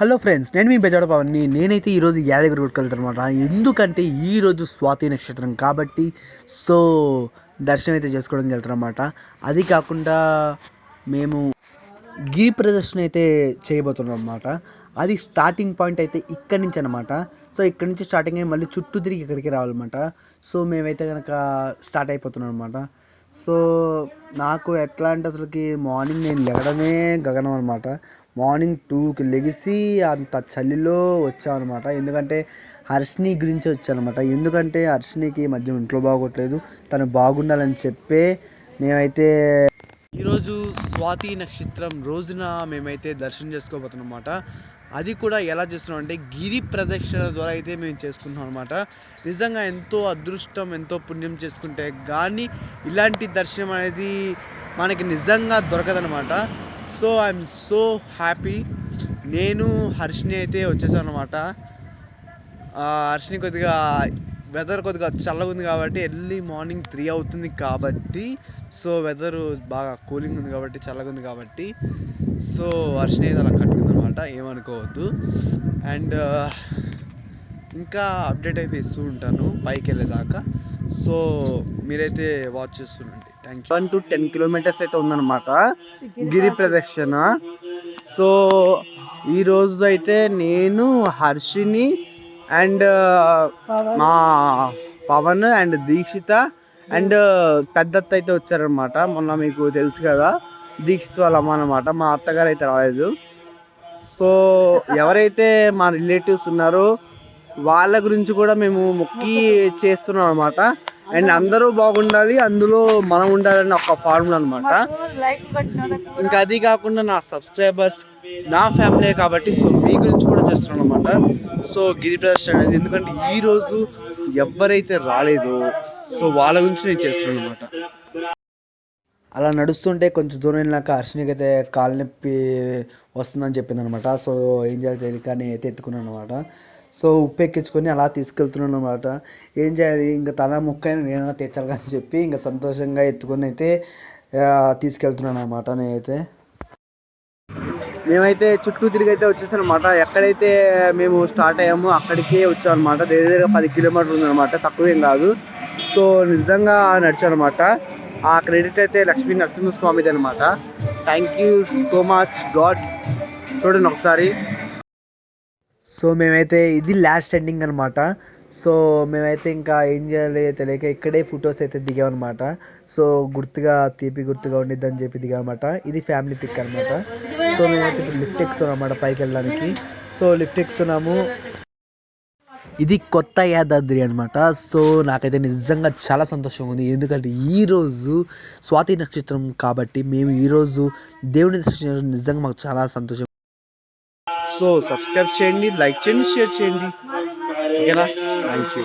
Hello friends, నేను మీ బెజాడ పవన్ని. నేనైతే ఈరోజు యాదగిరి గుడికి వెళ్తాను అనమాట. ఎందుకంటే ఈరోజు స్వాతి నక్షత్రం కాబట్టి సో దర్శనం అయితే చేసుకోవడానికి వెళ్తాను అనమాట. అది కాకుండా మేము గిరి ప్రదర్శన అయితే చేయబోతున్నాం అనమాట. అది స్టార్టింగ్ పాయింట్ అయితే ఇక్కడి నుంచి అనమాట. సో ఇక్కడి నుంచి స్టార్టింగ్ అయ్యి మళ్ళీ చుట్టూ తిరిగి ఇక్కడికి రావాలన్నమాట. సో మేమైతే కనుక స్టార్ట్ అయిపోతున్నాం అనమాట. సో నాకు ఎట్లా అంటే అసలుకి మార్నింగ్ నేను లెగడమే గగనం అనమాట. మార్నింగ్ 2కి లెగిసి అంత చలిలో వచ్చామన్నమాట. ఎందుకంటే హర్షిని గురించి వచ్చానమాట. ఎందుకంటే హర్షినికి మధ్య ఇంట్లో బాగోట్లేదు, తను బాగుండాలని చెప్పే మేమైతే ఈరోజు స్వాతి నక్షత్రం రోజున మేమైతే దర్శనం చేసుకోబోతున్నాం అన్నమాట. అది కూడా ఎలా చేస్తున్నాం అంటే గిరి ప్రదక్షిణ ద్వారా అయితే మేము చేసుకుంటున్నాం అనమాట. నిజంగా ఎంతో అదృష్టం, ఎంతో పుణ్యం చేసుకుంటే కానీ ఇలాంటి దర్శనం అనేది మనకి నిజంగా దొరకదనమాట. So I'm so happy. నేను హర్షిని అయితే వచ్చేసాను అనమాట. హర్షిని కొద్దిగా వెదర్ కొద్దిగా చల్లగా ఉంది కాబట్టి ఎర్లీ మార్నింగ్ 3 అవుతుంది కాబట్టి సో వెదరు బాగా కూలింగ్ ఉంది కాబట్టి చల్లగా ఉంది కాబట్టి సో హర్షిని అయితే అలా కట్టుకుంది అనమాట. ఏమనుకోవద్దు. అండ్ ఇంకా అప్డేట్ అయితే ఇస్తూ ఉంటాను పైకి వెళ్ళేదాకా. సో మీరైతే వాచ్ చేస్తుండండి. Thank you. 1 to 10 కిలోమీటర్స్ అయితే ఉందన్నమాట గిరి ప్రదక్షిణ. సో ఈరోజు అయితే నేను హర్షిని అండ్ మా పవన్ అండ్ దీక్షిత అండ్ పెద్దత్త అయితే వచ్చారనమాట. మొన్న మీకు తెలుసు కదా, దీక్షిత్ వాళ్ళ అమ్మ అనమాట. మా అత్తగారు అయితే రాలేదు. సో ఎవరైతే మా రిలేటివ్స్ ఉన్నారో వాళ్ళ గురించి కూడా మేము మొక్కి చేస్తున్నాం అనమాట. అండ్ అందరూ బాగుండాలి, అందులో మనం ఉండాలని ఒక ఫార్ములా అనమాట. ఇంకా అది కాకుండా నా సబ్స్క్రైబర్స్ నా ఫ్యామిలీ కాబట్టి సో మీ గురించి కూడా చేస్తున్నాను అనమాట. సో గిరి ప్రదర్శన అనేది ఎందుకంటే ఈరోజు ఎవరైతే రాలేదో సో వాళ్ళ గురించి నేను చేస్తున్నాను అనమాట. అలా నడుస్తుంటే కొంచెం దూరం వెళ్ళాక హర్షినికి అయితే కాలు నొప్పి వస్తుందని చెప్పింది అనమాట. సో ఏం చేయాలి తెలియక నేను అయితే ఎత్తుకున్నాను అనమాట. సో ఉప్పు ఎక్కించుకొని అలా తీసుకెళ్తున్నాను అనమాట. ఏం చేయాలి, ఇంకా తన ముక్కైనా నేనైనా తెచ్చాలి అని చెప్పి ఇంకా సంతోషంగా ఎత్తుకొని అయితే తీసుకెళ్తున్నాను అనమాట. నేనైతే మేమైతే చుట్టూ తిరిగి అయితే వచ్చేసాను అనమాట. ఎక్కడైతే మేము స్టార్ట్ అయ్యామో అక్కడికే వచ్చాం అనమాట. దగ్గర 10 కిలోమీటర్లు ఉందన్నమాట, తక్కువేం కాదు. సో నిజంగా నడిచాను అనమాట. ఆ క్రెడిట్ అయితే లక్ష్మీ నరసింహస్వామిది అనమాట. Thank you so much God. చూడండి ఒకసారి. సో మేమైతే ఇది లాస్ట్ ఎండింగ్ అనమాట. సో మేమైతే ఇంకా ఏం చేయాలి తెలియక ఇక్కడే ఫొటోస్ అయితే దిగామన్నమాట. సో గుర్తుగా తీపి గుర్తుగా ఉండిద్దని చెప్పి దిగామన్నమాట. ఇది ఫ్యామిలీ పిక్ అనమాట. సో మేమైతే ఇప్పుడు లిఫ్ట్ ఎక్కుతున్నాం అన్నమాట పైకి వెళ్ళడానికి. సో లిఫ్ట్ ఎక్కుతున్నాము. ఇది కొత్త యాదాద్రి అనమాట. సో నాకైతే నిజంగా చాలా సంతోషంగా ఉంది. ఎందుకంటే ఈరోజు స్వాతి నక్షత్రం కాబట్టి మేము ఈరోజు దేవుని దర్శనం నిజంగా మాకు చాలా సంతోషం. సో సబ్స్క్రైబ్ చేయండి, లైక్ చేయండి, షేర్ చేయండి. ఓకేనా? Thank you.